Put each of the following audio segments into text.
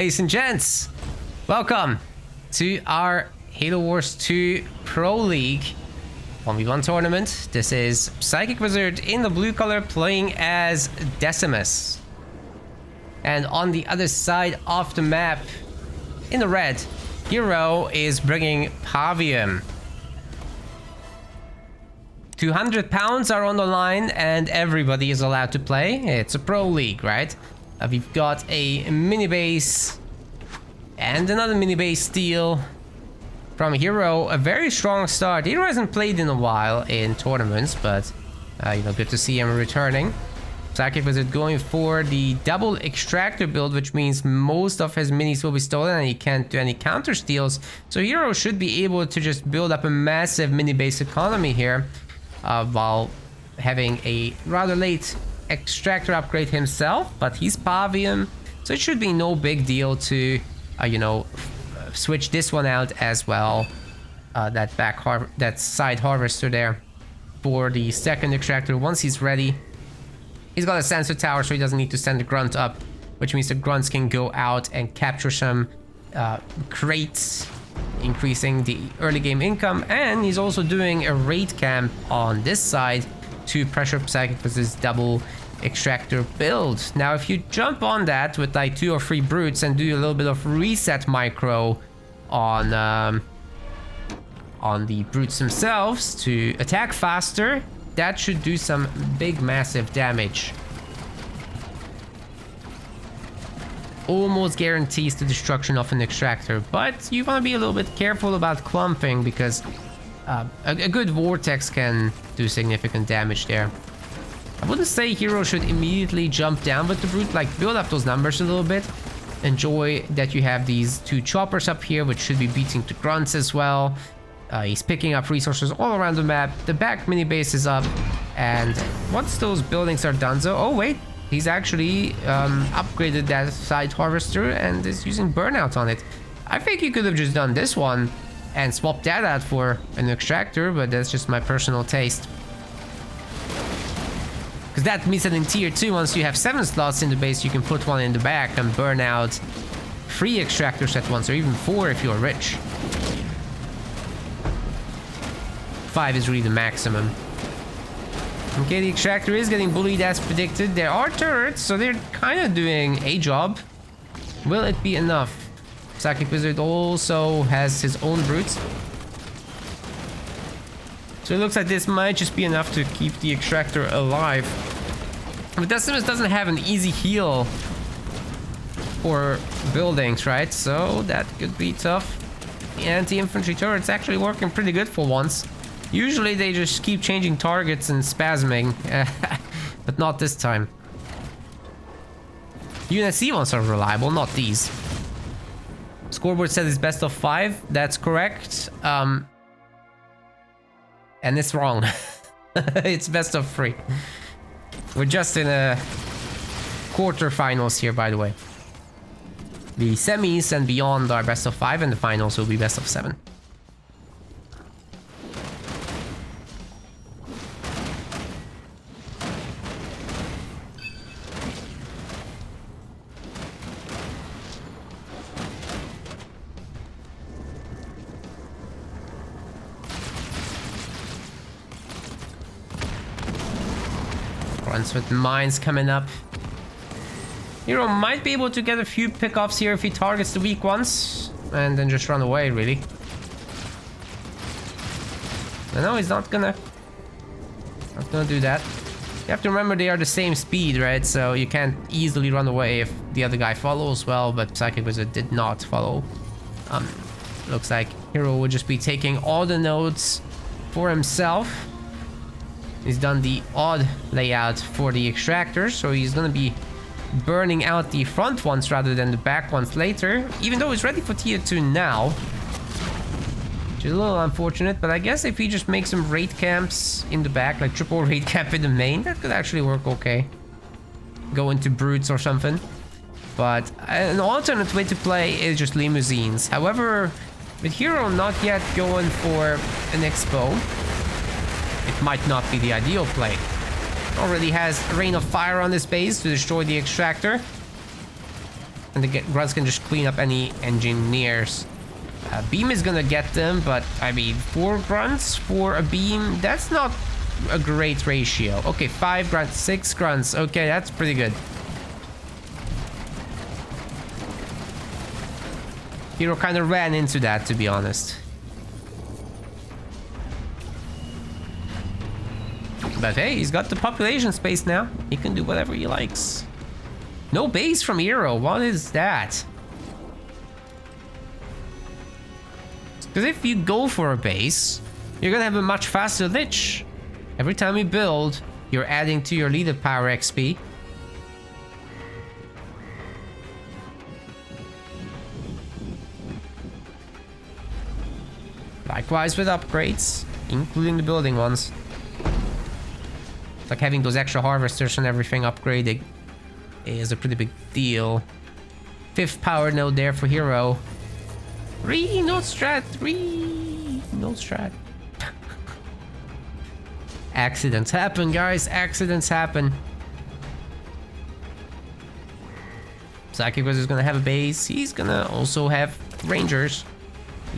Ladies and gents, welcome to our Halo Wars 2 Pro League 1v1 tournament. This is Psychicwizard in the blue color playing as Decimus. And on the other side of the map, in the red, Hero is bringing Pavium. 200 pounds are on the line and everybody is allowed to play. It's a Pro League, right? We've got a mini base and another mini base steal from Hero. A very strong start. Hero hasn't played in a while in tournaments, but good to see him returning. Psychicwizard going for the double extractor build, which means most of his minis will be stolen and he can't do any counter steals. So Hero should be able to just build up a massive mini base economy here while having a rather late extractor upgrade himself, but he's Pavium, so it should be no big deal to switch this one out as well. That side harvester there for the second extractor. Once he's ready, he's got a sensor tower, so he doesn't need to send the grunt up, which means the grunts can go out and capture some crates, increasing the early game income. And he's also doing a raid camp on this side to pressure Psychicwizard's double extractor build. Now if you jump on that with like 2 or 3 brutes and do a little bit of reset micro on the brutes themselves to attack faster, that should do some big massive damage. Almost guarantees the destruction of an extractor, but you want to be a little bit careful about clumping because a good vortex can do significant damage there. I wouldn't say Hero should immediately jump down with the brute, like build up those numbers a little bit. Enjoy that you have these 2 choppers up here, which should be beating the grunts as well. He's picking up resources all around the map. The back mini base is up, and once those buildings are done, oh wait, he's actually upgraded that side harvester and is using burnout on it. I think he could have just done this one and swapped that out for an extractor, but that's just my personal taste. Because that means that in tier 2, once you have 7 slots in the base, you can put one in the back and burn out 3 extractors at once, or even 4 if you're rich. 5 is really the maximum. Okay, the extractor is getting bullied as predicted. There are turrets, so they're kind of doing a job. Will it be enough? Psychicwizard also has his own brutes. So it looks like this might just be enough to keep the extractor alive. But Decimus doesn't have an easy heal for buildings, right? So that could be tough. The anti-infantry turret's actually working pretty good for once. Usually they just keep changing targets and spasming, but not this time. UNSC ones are reliable, not these. Scoreboard says it's best of 5. That's correct. And it's wrong. It's best of 3. We're just in a quarterfinals here, by the way. The semis and beyond are best of 5, and the finals will be best of 7. Runs with mines coming up. Hero might be able to get a few pickoffs here if he targets the weak ones and then just run away, really. I know he's not gonna do that. You have to remember they are the same speed, right? So you can't easily run away if the other guy follows well, but Psychicwizard did not follow. Looks like Hero would just be taking all the nodes for himself. He's done the odd layout for the extractor, so he's gonna be burning out the front ones rather than the back ones later, even though he's ready for tier 2 now. Which is a little unfortunate, but I guess if he just makes some raid camps in the back, like triple raid camp in the main, that could actually work okay. Go into brutes or something. But an alternate way to play is just limousines. However, with Hero not yet going for an expo, it might not be the ideal play. Already has a rain of fire on this base to destroy the extractor. And the grunts can just clean up any engineers. Beam is gonna get them, but I mean, 4 grunts for a beam, that's not a great ratio. Okay, 5 grunts, 6 grunts. Okay, that's pretty good. Hero kind of ran into that, to be honest. But hey, he's got the population space now. He can do whatever he likes. No base from Hero. What is that? Because if you go for a base, you're gonna have a much faster lich. Every time you build, you're adding to your leader power XP. Likewise with upgrades, including the building ones. It's like having those extra harvesters and everything upgraded is a pretty big deal. 5th power node there for Hero. 3 node strat, 3 node strat. Accidents happen, guys. Accidents happen. Psychicwizard is gonna have a base. He's gonna also have rangers.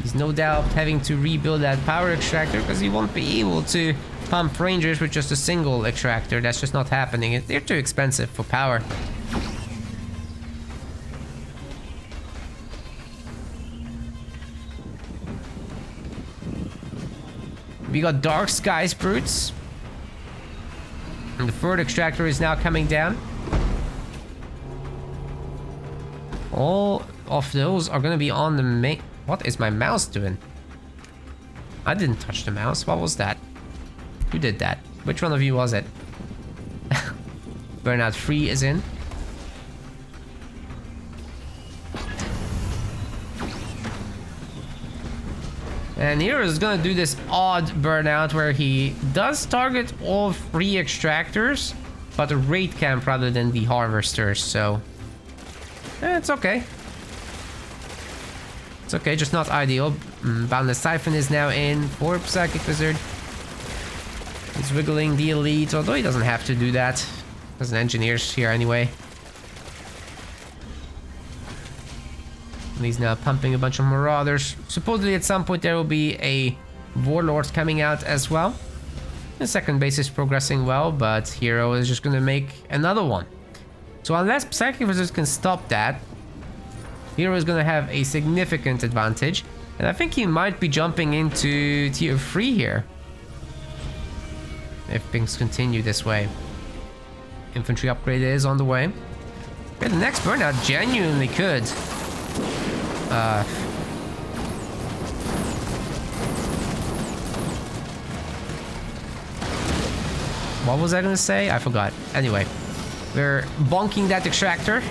He's no doubt having to rebuild that power extractor because he won't be able to pump rangers with just a single extractor. That's just not happening. They're too expensive for power. We got Dark Skies Brutes. And the 3rd extractor is now coming down. All of those are going to be on the main... What is my mouse doing? I didn't touch the mouse. What was that? Who did that? Which one of you was it? Burnout 3 is in. And Hero is gonna do this odd burnout where he does target all 3 extractors, but a raid camp rather than the harvesters, so... it's okay. It's okay, just not ideal. Boundless Siphon is now in for Psychicwizard. He's wiggling the elite, although he doesn't have to do that. There's an engineers here anyway. And he's now pumping a bunch of marauders. Supposedly at some point there will be a warlord coming out as well. The 2nd base is progressing well, but Hero is just gonna make another one. So unless Psychicwizard can stop that, Hero is gonna have a significant advantage. And I think he might be jumping into tier 3 here. If things continue this way. Infantry upgrade is on the way. Yeah, the next burnout genuinely could. What was I gonna say? I forgot. Anyway, we're bonking that extractor.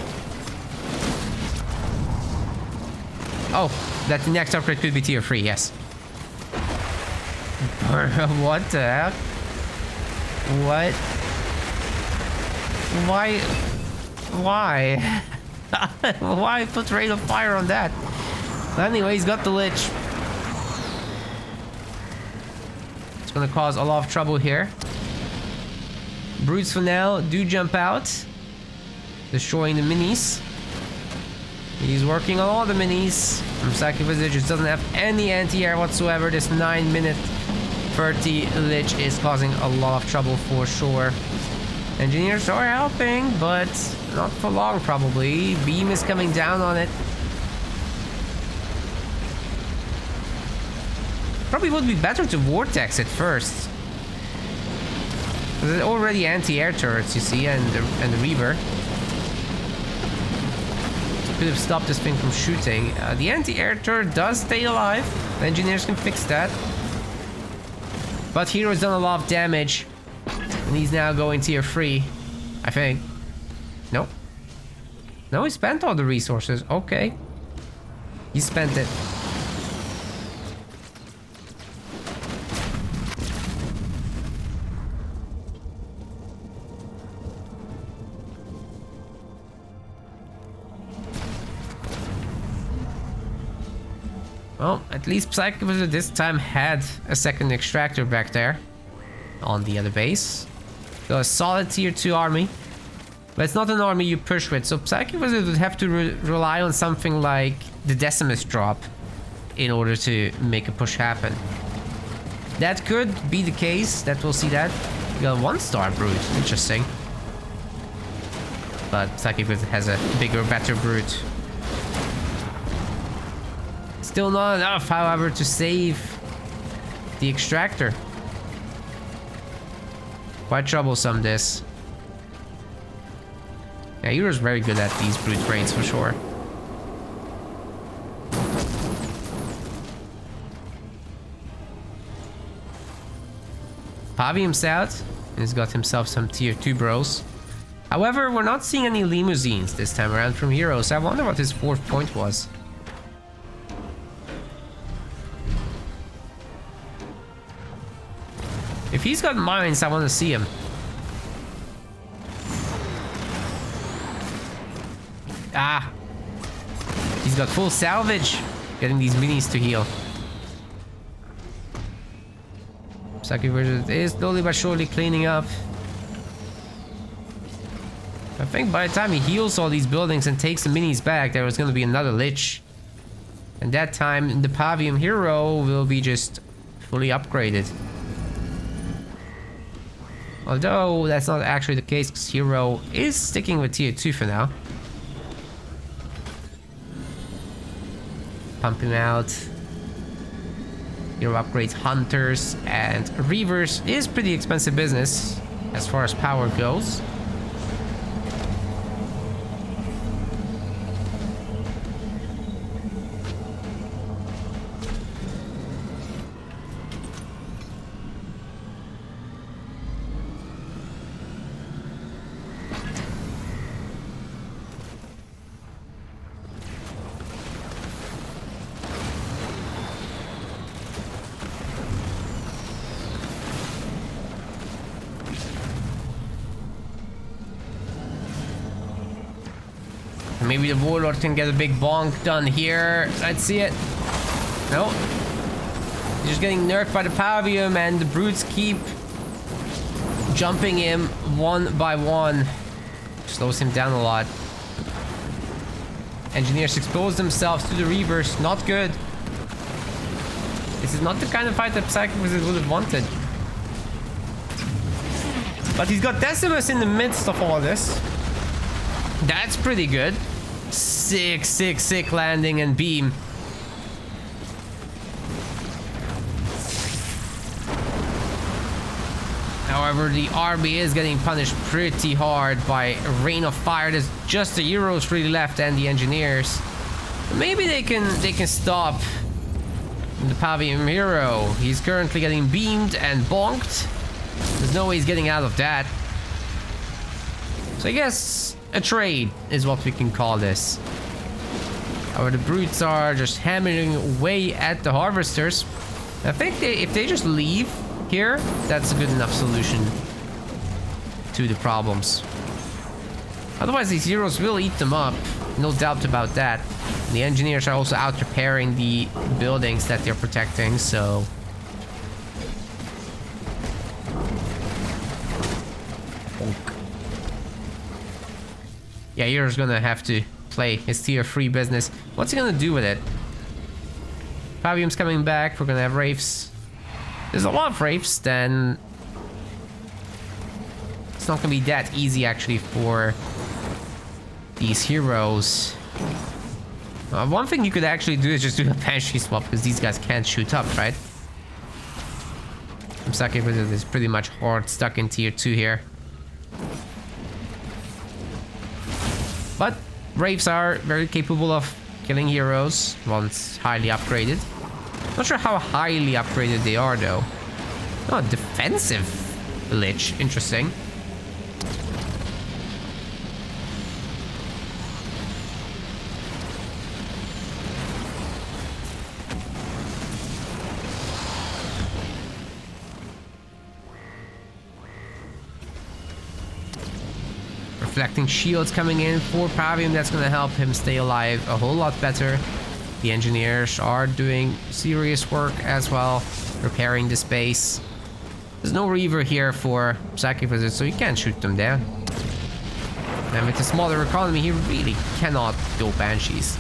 Oh, that the next upgrade could be tier 3, yes. What the heck? What? Why? Why? Why put Rain of Fire on that? Anyway, he's got the Lich. It's gonna cause a lot of trouble here. Brutes for now do jump out, destroying the minis. He's working on all the minis. Psychicwizard just doesn't have any anti-air whatsoever. This 9-minute 30 Lich is causing a lot of trouble for sure. Engineers are helping, but not for long probably. Beam is coming down on it. Probably would be better to vortex it first. There's already anti-air turrets, you see, and the Reaver. Could have stopped this thing from shooting. The anti-air turret does stay alive. The engineers can fix that. But Hero's done a lot of damage. And he's now going tier 3, I think. Nope. No, he spent all the resources. Okay. He spent it. Well, at least Psychicwizard this time had a 2nd extractor back there on the other base. So a solid tier 2 army. But it's not an army you push with, so Psychicwizard would have to rely on something like the Decimus drop in order to make a push happen. That could be the case, that we'll see that. We got 1-star Brute, interesting. But Psychicwizard has a bigger, better Brute. Still not enough, however, to save the Extractor. Quite troublesome, this. Yeah, Hero's very good at these Brute raids for sure. Pavium's out. He's got himself some tier 2 bros. However, we're not seeing any limousines this time around from Heroes. So I wonder what his 4th point was. If he's got mines, I want to see him. Ah. He's got full salvage. Getting these minis to heal. Psychicwizard is slowly but surely cleaning up. I think by the time he heals all these buildings and takes the minis back, there was going to be another Lich. And that time, the Pavium Hero will be just fully upgraded. Although, that's not actually the case, because Hero is sticking with tier 2 for now. Pump him out. Hero upgrades Hunters and Reavers is pretty expensive business as far as power goes. Maybe the Warlord can get a big bonk done here. Let's see it. No. He's just getting nerfed by the Pavium, and the Brutes keep jumping him one by one. Slows him down a lot. Engineers expose themselves to the Reavers. Not good. This is not the kind of fight that Psychicwizard would have wanted. But he's got Decimus in the midst of all this. That's pretty good. Sick landing and beam. However, the army is getting punished pretty hard by a rain of fire. There's just the Heroes really left and the Engineers. Maybe they can stop the Pavium Hero. He's currently getting beamed and bonked. There's no way he's getting out of that. So I guess a trade is what we can call this. However, the Brutes are just hammering away at the Harvesters. I think if they just leave here, that's a good enough solution to the problems. Otherwise, these Heroes will eat them up. No doubt about that. And the Engineers are also out repairing the buildings that they're protecting, so... Yeah, Hero's gonna have to play his tier 3 business. What's he gonna do with it? Pavium's coming back. We're gonna have Wraiths. There's a lot of Wraiths, then... It's not gonna be that easy, actually, for these Heroes. One thing you could actually do is just do a Banshee swap, because these guys can't shoot up, right? I'm stuck with it. It's pretty much hard stuck in tier 2 here. But Wraiths are very capable of killing Heroes once highly upgraded. Not sure how highly upgraded they are, though. Oh, defensive Lich. Interesting. Reflecting shields coming in for Pavium. That's going to help him stay alive a whole lot better. The Engineers are doing serious work as well, repairing the space. There's no Reaver here for Psychicwizard, so you can't shoot them down. And with a smaller economy, he really cannot go Banshees.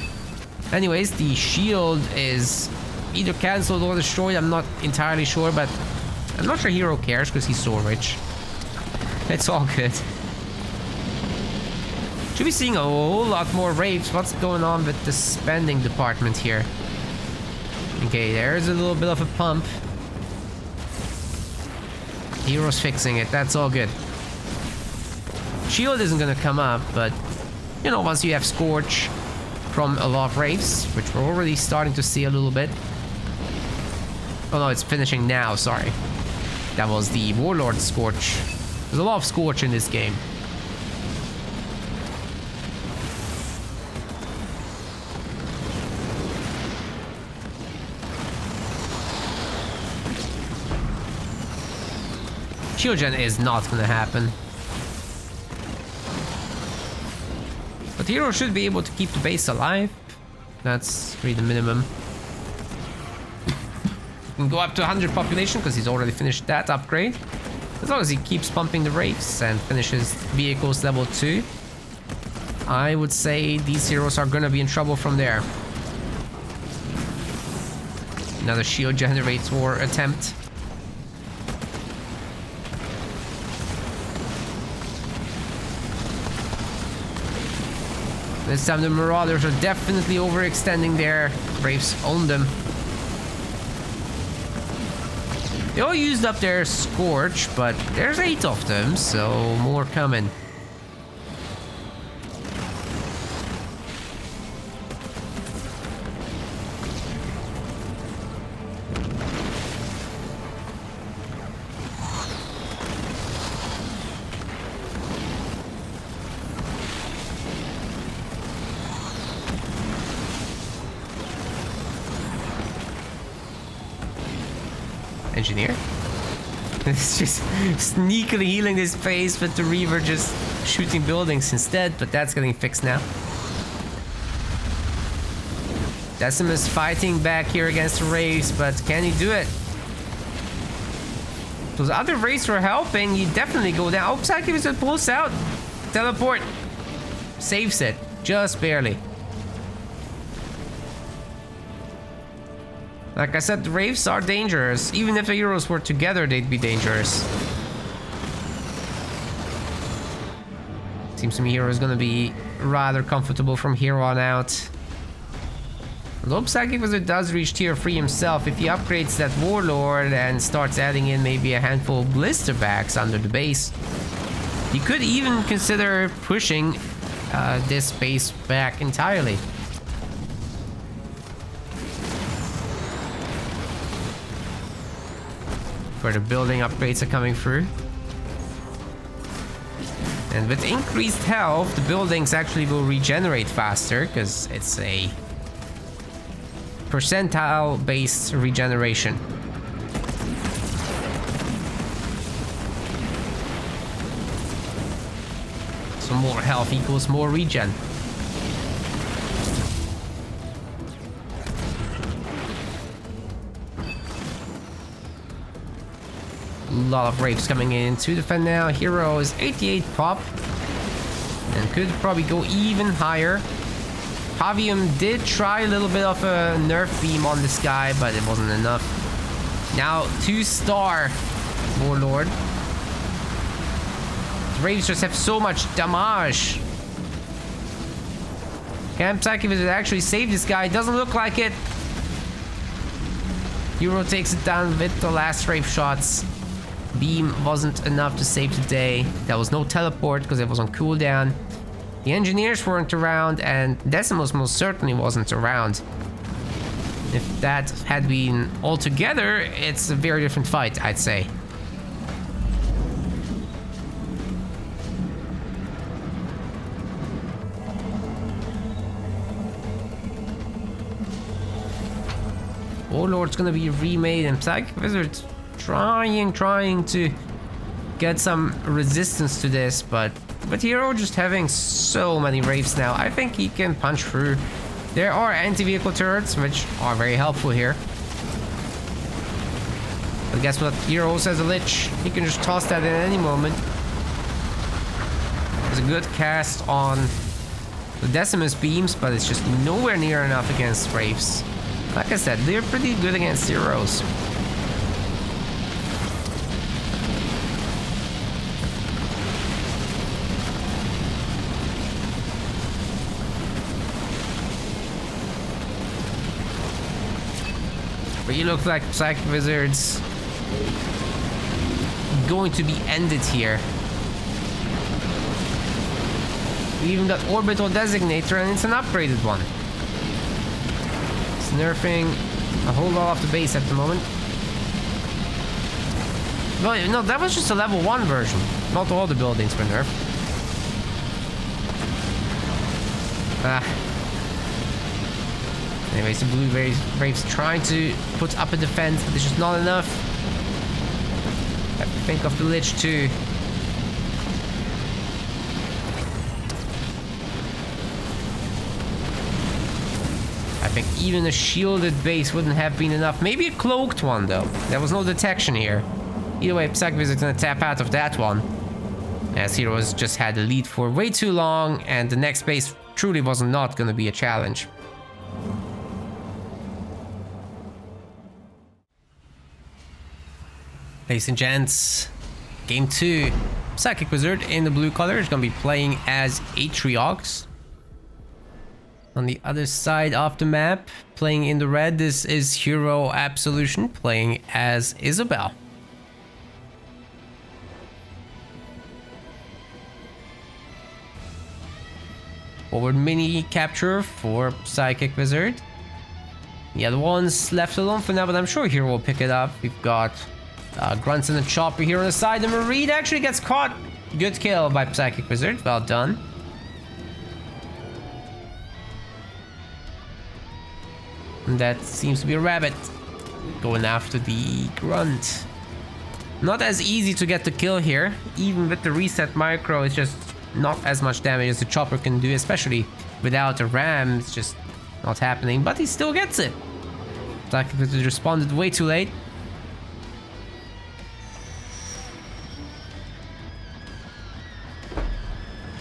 Anyways, the shield is either cancelled or destroyed. I'm not entirely sure, but I'm not sure Hero cares because he's so rich. It's all good. Should be seeing a whole lot more rapes. What's going on with the spending department here? Okay, there's a little bit of a pump. Hero's fixing it. That's all good. Shield isn't gonna come up, but you know, once you have Scorch from a lot of rapes, which we're already starting to see a little bit. Oh no, it's finishing now, sorry. That was the Warlord Scorch. There's a lot of Scorch in this game. Shield gen is not gonna happen. But Hero should be able to keep the base alive. That's really the minimum. He can go up to 100 population because he's already finished that upgrade. As long as he keeps pumping the rapes and finishes vehicles level 2, I would say these heroes are gonna be in trouble from there. Another shield generator attempt. This time the Marauders are definitely overextending there. Braves own them. They all used up their Scorch, but there's 8 of them, so more coming. Engineer? It's just sneakily healing this phase, but the Reaver just shooting buildings instead, but that's getting fixed now. Decimus fighting back here against the Wraiths, but can he do it? Those other Wraiths were helping, you definitely go down. Oh, Psychicwizard pulls out. Teleport. Saves it. Just barely. Like I said, the Wraiths are dangerous. Even if the heroes were together, they'd be dangerous. Seems to me Hero is gonna be rather comfortable from here on out. Although Psychicwizard does reach tier 3 himself, if he upgrades that Warlord and starts adding in maybe a handful of blister backs under the base, he could even consider pushing this base back entirely. Where the building upgrades are coming through. And with increased health, the buildings actually will regenerate faster because it's a percentile-based regeneration. So more health equals more regen. A lot of rapes coming in to defend now. Hero is 88 pop and could probably go even higher. Pavium did try a little bit of a nerf beam on this guy, but it wasn't enough. Now 2-star Warlord. The Wraiths just have so much damage. Can Psychicwizard actually save this guy? Doesn't look like it. Hero takes it down with the last Wraith shots. Beam wasn't enough to save the day. There was no teleport because it was on cooldown. The engineers weren't around, and Decimus most certainly wasn't around. If that had been all together, it's a very different fight, I'd say. Warlord's gonna be remade, and Psychicwizard's trying to get some resistance to this, but with Hero just having so many Wraiths now, I think he can punch through. There are anti-vehicle turrets, which are very helpful here. But guess what? Hero also has a Lich. He can just toss that in at any moment. There's a good cast on the Decimus beams, but it's just nowhere near enough against Wraiths. Like I said, they're pretty good against heroes. But you look like Psychicwizard's going to be ended here. We even got Orbital Designator, and it's an upgraded one. It's nerfing a whole lot off the base at the moment. Well, no, that was just a level 1 version. Not all the buildings were nerfed. Anyways, the blue Wraiths trying to put up a defense, but it's just not enough. Have to think of the Lich too. I think even a shielded base wouldn't have been enough. Maybe a cloaked one though. There was no detection here. Either way, Psychicwizard's gonna tap out of that one, as Heroes just had the lead for way too long, and the next base truly was not gonna be a challenge. Ladies and gents, game 2. Psychicwizard in the blue color is going to be playing as Atriox. On the other side of the map, playing in the red, this is Hero Absolution playing as Isabel. Forward mini capture for Psychicwizard. The other one's left alone for now, but I'm sure Hero will pick it up. We've got Grunts and a Chopper here on the side. The Marine actually gets caught. Good kill by Psychicwizard. Well done. And that seems to be a rabbit going after the Grunt. Not as easy to get the kill here. Even with the reset micro, it's just not as much damage as the Chopper can do, especially without a ram. It's just not happening, but he still gets it. Psychicwizard responded way too late.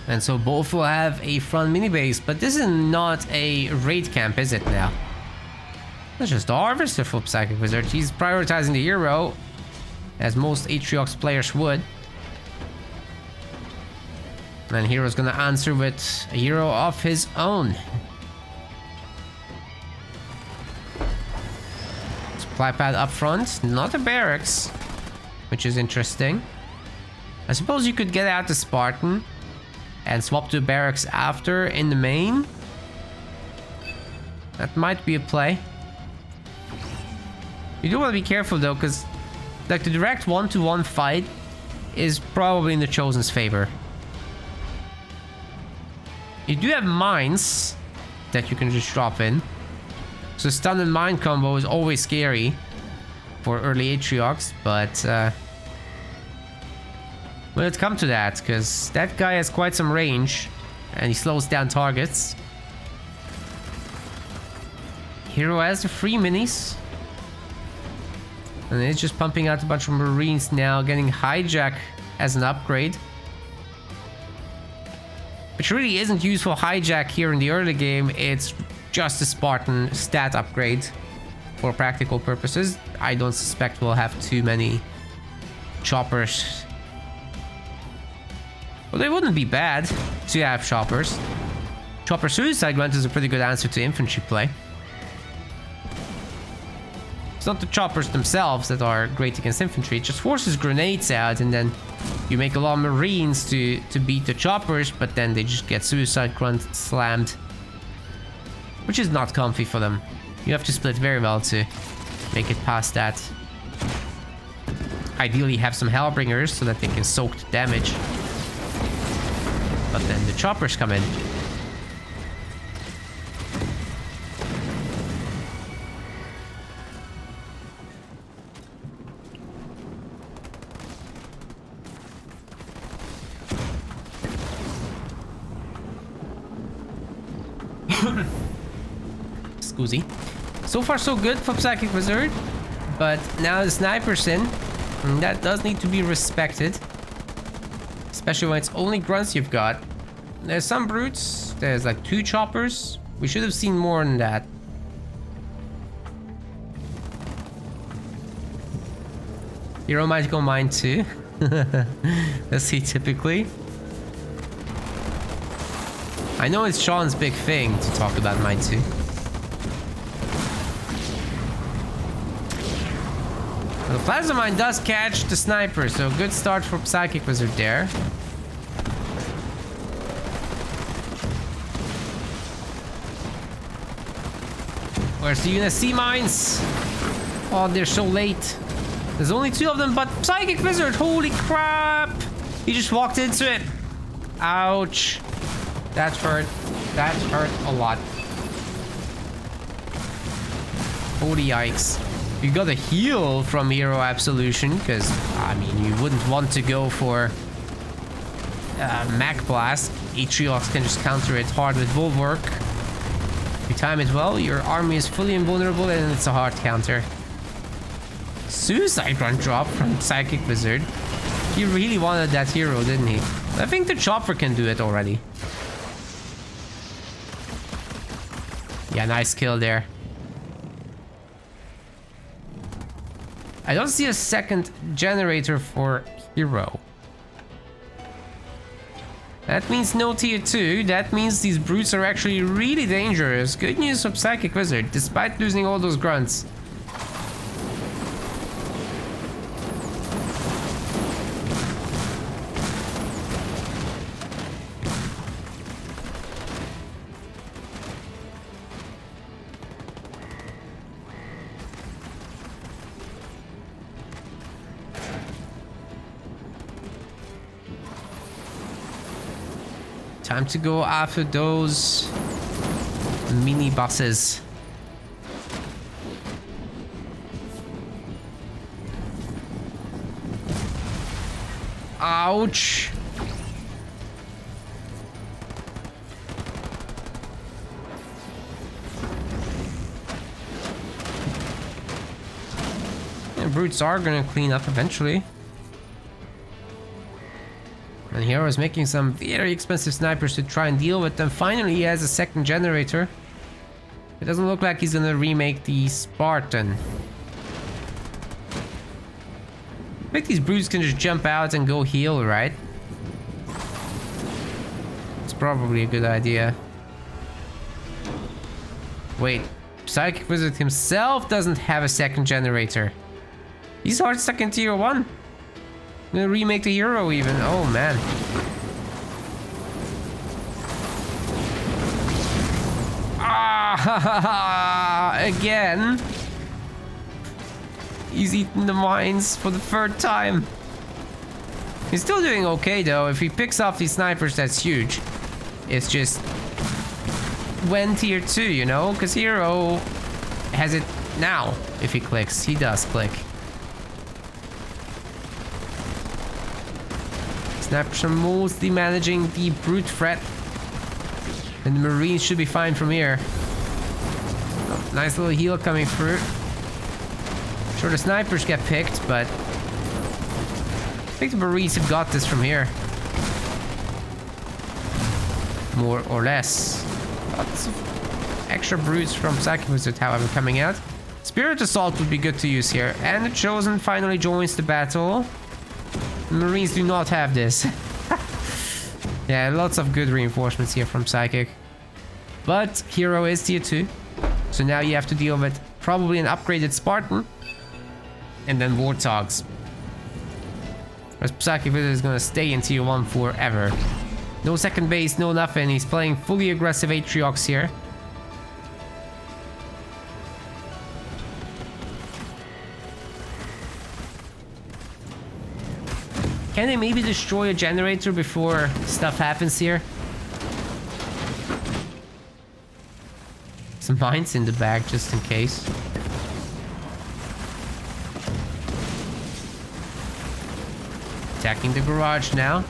And so both will have a front mini base, but this is not a raid camp, is it now? That's just a harvester for Psychicwizard. He's prioritizing the hero, as most Atriox players would. And Hero's gonna answer with a hero of his own. Supply pad up front, not a barracks, which is interesting. I suppose you could get out the Spartan and swap to barracks after in the main. That might be a play. You do want to be careful though, because like the direct 1-to-1 fight is probably in the Chosen's favor. You do have mines that you can just drop in. So stun and mine combo is always scary for early Atriox, but will it come to that? Because that guy has quite some range and he slows down targets. Hero has the free minis. And it's just pumping out a bunch of Marines now, getting Hijack as an upgrade. Which really isn't useful Hijack here in the early game. It's just a Spartan stat upgrade for practical purposes. I don't suspect we'll have too many choppers. Well, they wouldn't be bad to have choppers. Chopper Suicide Grunt is a pretty good answer to infantry play. It's not the choppers themselves that are great against infantry. It just forces grenades out, and then you make a lot of Marines to beat the choppers, but then they just get Suicide Grunt slammed, which is not comfy for them. You have to split very well to make it past that. Ideally have some Hellbringers so that they can soak the damage. But then the choppers come in. Scoozy. So far so good for Psychicwizard, but now the sniper's in, and that does need to be respected. Especially when it's only grunts you've got. There's some brutes. There's like 2 choppers. We should have seen more than that. Hero might go mine too. Let's see, typically. I know it's Sean's big thing to talk about mine too. The plasma mine does catch the sniper, so good start for Psychicwizard there. Where's the UNSC mines? Oh, they're so late. There's only 2 of them, but Psychicwizard, holy crap! He just walked into it. Ouch. That hurt. That hurt a lot. Holy yikes. You got a heal from Hero Absolution, because, I mean, you wouldn't want to go for Mag Blast. Atriox can just counter it hard with Bulwark. If you time it well, your army is fully invulnerable and it's a hard counter. Suicide Run drop from Psychicwizard. He really wanted that hero, didn't he? I think the chopper can do it already. Yeah, nice kill there. I don't see a second generator for hero. That means no tier 2. That means these brutes are actually really dangerous. Good news for Psychicwizard, despite losing all those grunts. Time to go after those mini bosses. Ouch. And brutes are gonna clean up eventually. And Hero is making some very expensive snipers to try and deal with them. Finally, he has a second generator. It doesn't look like he's gonna remake the Spartan. I think these brutes can just jump out and go heal, right? It's probably a good idea. Wait, Psychicwizard himself doesn't have a second generator. He's hard stuck in tier 1. I'm gonna remake the hero even. Oh man. Ah, again. He's eaten the mines for the 3rd time. He's still doing okay though. If he picks off these snipers, that's huge. It's just when tier 2, you know? Because hero has it now. If he clicks, he does click. Snipers are mostly managing the brute threat. And the Marines should be fine from here. Oh, nice little heal coming through. Sure, the snipers get picked, but I think the Marines have got this from here. More or less. Lots of extra brutes from Psychicwizard, however, coming out. Spirit Assault would be good to use here. And the Chosen finally joins the battle. The Marines do not have this. Yeah, lots of good reinforcements here from Psychic. But Hero is tier 2. So now you have to deal with probably an upgraded Spartan. And then Warthogs. Whereas Psychicwizard is going to stay in tier 1 forever. No second base, no nothing. He's playing fully aggressive Atriox here. Can they maybe destroy a generator before stuff happens here? Some mines in the bag just in case. Attacking the garage now.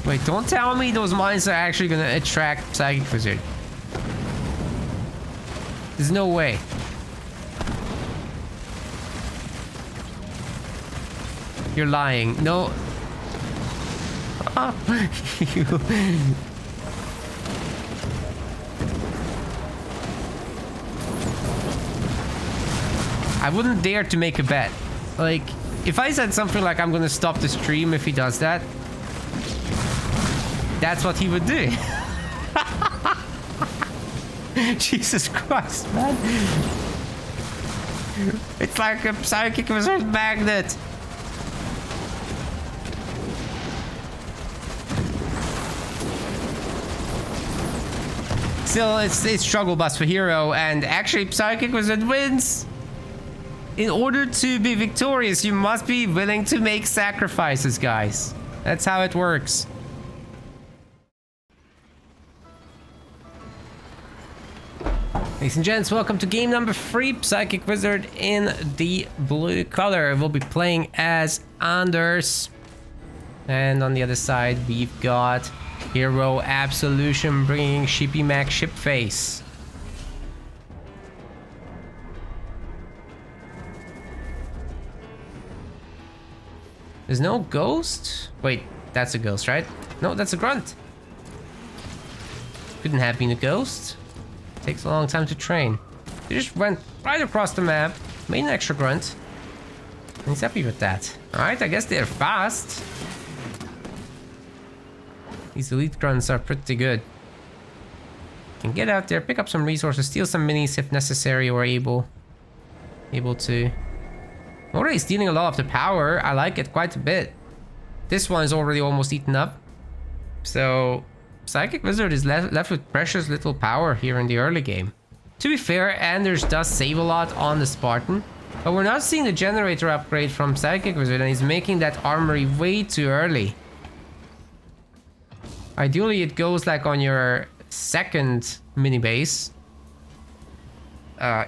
Wait, don't tell me those mines are actually gonna attract Psychicwizard. There's no way. You're lying. No. I wouldn't dare to make a bet. Like, if I said something like I'm gonna stop the stream if he does that, that's what he would do. Jesus Christ, man. It's like a Psychicwizard magnet. Still, it's struggle bus for hero, and actually Psychicwizard wins. In order to be victorious, you must be willing to make sacrifices, guys. That's how it works. Ladies and gents, welcome to game number 3, Psychicwizard in the blue color. We'll be playing as Anders. And on the other side, we've got Hero Absolution bringing Sheepy Mac Shipface. There's no ghost? Wait, that's a ghost, right? No, that's a grunt. Couldn't have been a ghost. Takes a long time to train. They just went right across the map, made an extra grunt. And he's happy with that. Alright, I guess they're fast. These elite grunts are pretty good. Can get out there, pick up some resources, steal some minis if necessary, or able to. Already stealing a lot of the power. I like it quite a bit. This one is already almost eaten up. So Psychicwizard is left with precious little power here in the early game. To be fair, Anders does save a lot on the Spartan, but we're not seeing the generator upgrade from Psychicwizard, and he's making that armory way too early. Ideally, it goes like on your second mini base.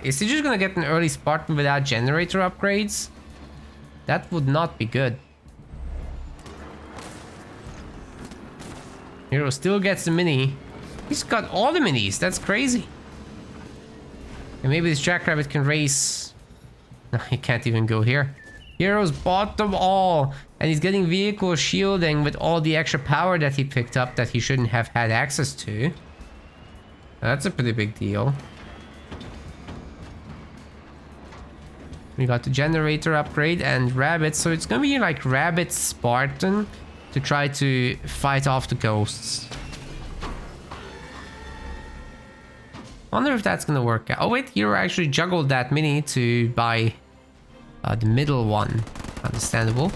Is he just gonna get an early Spartan without generator upgrades? That would not be good. Hero still gets the mini. He's got all the minis. That's crazy. And maybe this Jackrabbit can race. No, he can't even go here. Hero's bought them all. And he's getting vehicle shielding with all the extra power that he picked up that he shouldn't have had access to. That's a pretty big deal. We got the generator upgrade and rabbit, so it's gonna be like rabbit Spartan to try to fight off the ghosts. Wonder if that's gonna work out. Oh wait, Hero actually juggled that mini to buy the middle one. Understandable.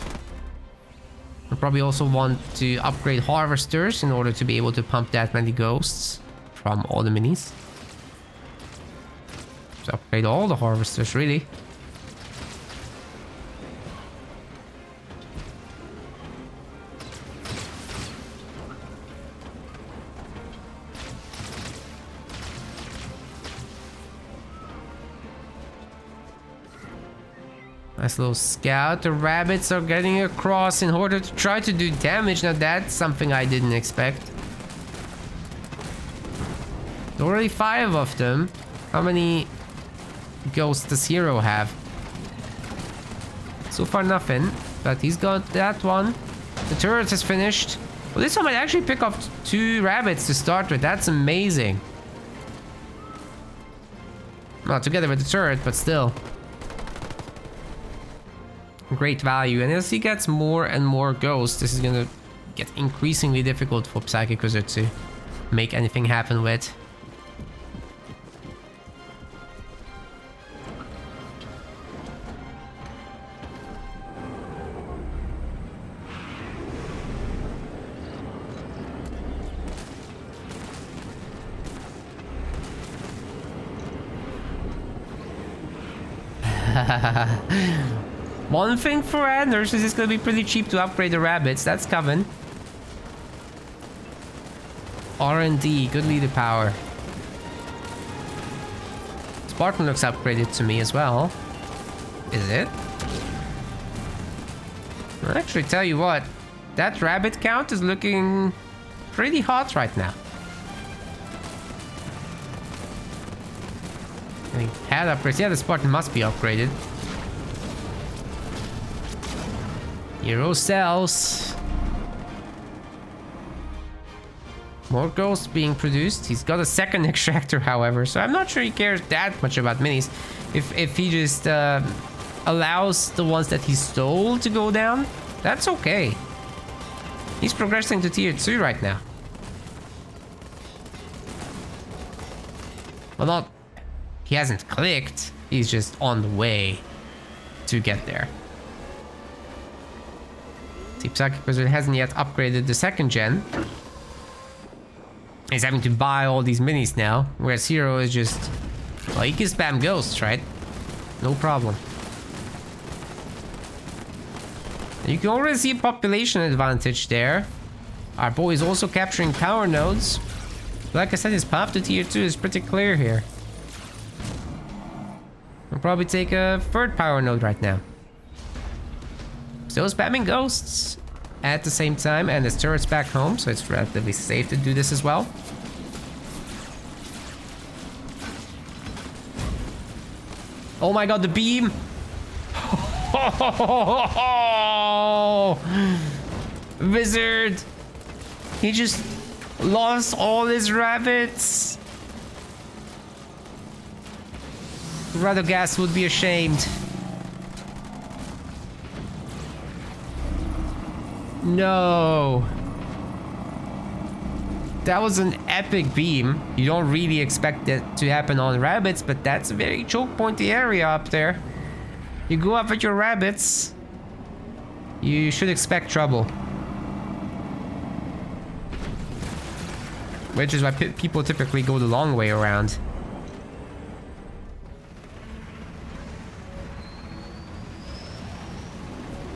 We'll probably also want to upgrade harvesters in order to be able to pump that many ghosts from all the minis. So upgrade all the harvesters, really. Nice little scout. The rabbits are getting across in order to try to do damage. Now that's something I didn't expect. There's already 5 of them. How many ghosts does Hero have? So far nothing, but he's got that one. The turret is finished. Well, this one might actually pick up 2 rabbits to start with. That's amazing. Not together with the turret, but still. Great value, and as he gets more and more ghosts, this is gonna get increasingly difficult for Psychicwizard to make anything happen with. One thing for Anders is it's gonna be pretty cheap to upgrade the rabbits. That's coming. R&D, good leader power. Spartan looks upgraded to me as well. Is it? I'll actually tell you what, that rabbit count is looking pretty hot right now. I think had upgrades. Yeah, the Spartan must be upgraded. Hero sells. More ghosts being produced. He's got a second extractor, however, so I'm not sure he cares that much about minis. If he just allows the ones that he stole to go down, that's okay. He's progressing to tier 2 right now. Well, not... He hasn't clicked. He's just on the way to get there. See, Psychicwizard hasn't yet upgraded the second gen. He's having to buy all these minis now, whereas Hero is just... Well, he can spam ghosts, right? No problem. You can already see a population advantage there. Our boy is also capturing power nodes. Like I said, his path to tier 2 is pretty clear here. We'll probably take a third power node right now. Still spamming ghosts at the same time, and his turret's back home, so it's relatively safe to do this as well. Oh my god, the beam! Wizard! He just lost all his rabbits! Radagast would be ashamed. No. That was an epic beam. You don't really expect that to happen on rabbits, but that's a very choke pointy area up there. You go up with your rabbits, you should expect trouble. Which is why people typically go the long way around.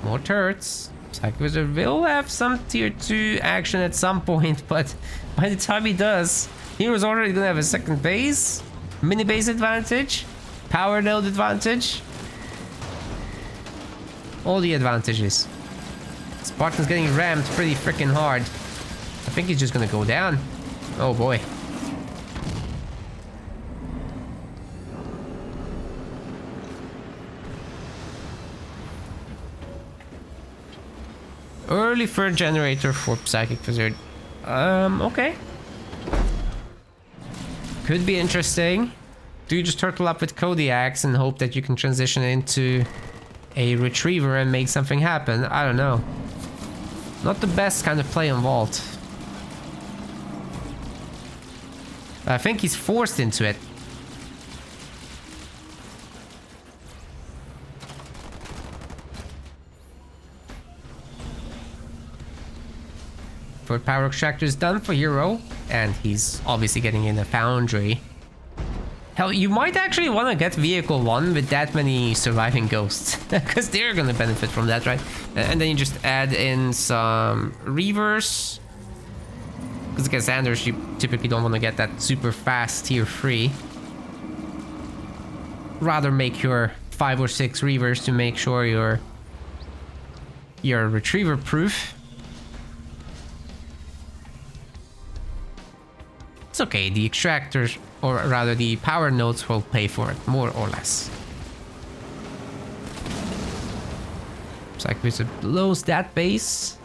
More turrets. Psychicwizard will have some tier 2 action at some point, but by the time he does, Hero's already gonna have a second base, mini base advantage, power node advantage. All the advantages. Spartan's getting rammed pretty freaking hard. I think he's just gonna go down. Oh boy. Early third generator for Psychicwizard. Okay. Could be interesting. Do you just turtle up with Kodiaks and hope that you can transition into a retriever and make something happen? I don't know. Not the best kind of play on Vault. But I think he's forced into it. Third power extractor is done for Hero, and he's obviously getting in a foundry. Hell, you might actually want to get vehicle 1 with that many surviving ghosts, because they're gonna benefit from that, right? And then you just add in some reavers, because against Anders you typically don't want to get that super fast tier 3. Rather make your 5 or 6 reavers to make sure you're retriever proof. It's okay, the extractors, or rather the power nodes, will pay for it, more or less. Psychicwizard blows that base.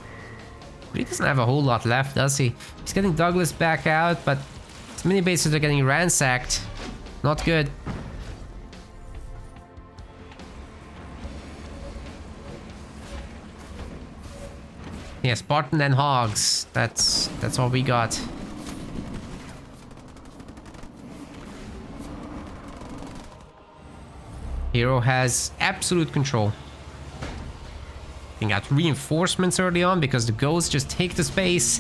But he doesn't have a whole lot left, does he? He's getting Douglas back out, but his mini bases are getting ransacked. Not good. Yeah, Spartan and Hogs. That's all we got. Hero has absolute control. He got reinforcements early on because the ghosts just take the space.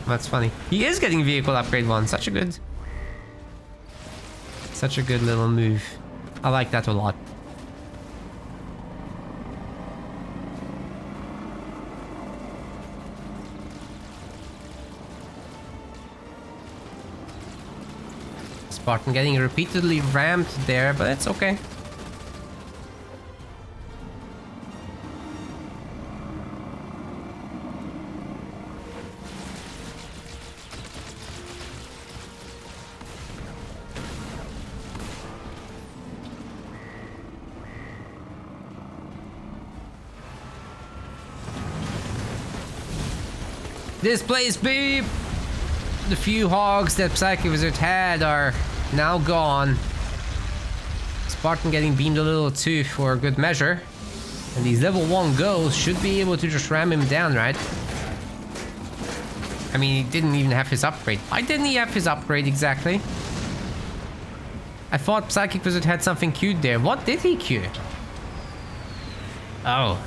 That's funny. He is getting vehicle upgrade 1. Such a good little move. I like that a lot. Spartan getting repeatedly rammed there, but it's okay. Displace beep! The few hogs that Psychicwizard had are now gone. Spartan getting beamed a little too for good measure. And these level 1 ghosts should be able to just ram him down, right? I mean, he didn't even have his upgrade. Why didn't he have his upgrade exactly? I thought Psychicwizard had something queued there. What did he queue? Oh.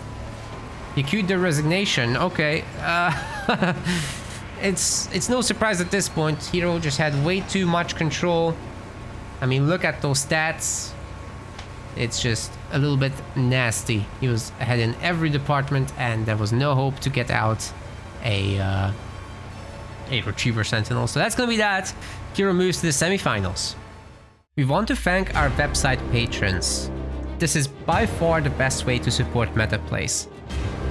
He queued the resignation. Okay. It's no surprise at this point. Hero just had way too much control. I mean, look at those stats. It's just a little bit nasty. He was ahead in every department, and there was no hope to get out a Retriever Sentinel. So that's gonna be that. Hero moves to the semifinals. We want to thank our website patrons. This is by far the best way to support meta plays.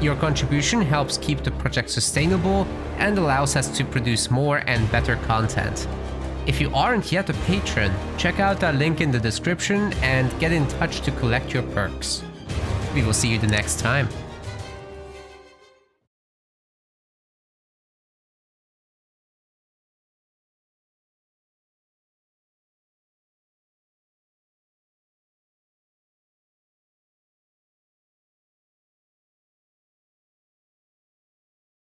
Your contribution helps keep the project sustainable and allows us to produce more and better content. If you aren't yet a patron, check out our link in the description and get in touch to collect your perks. We will see you the next time.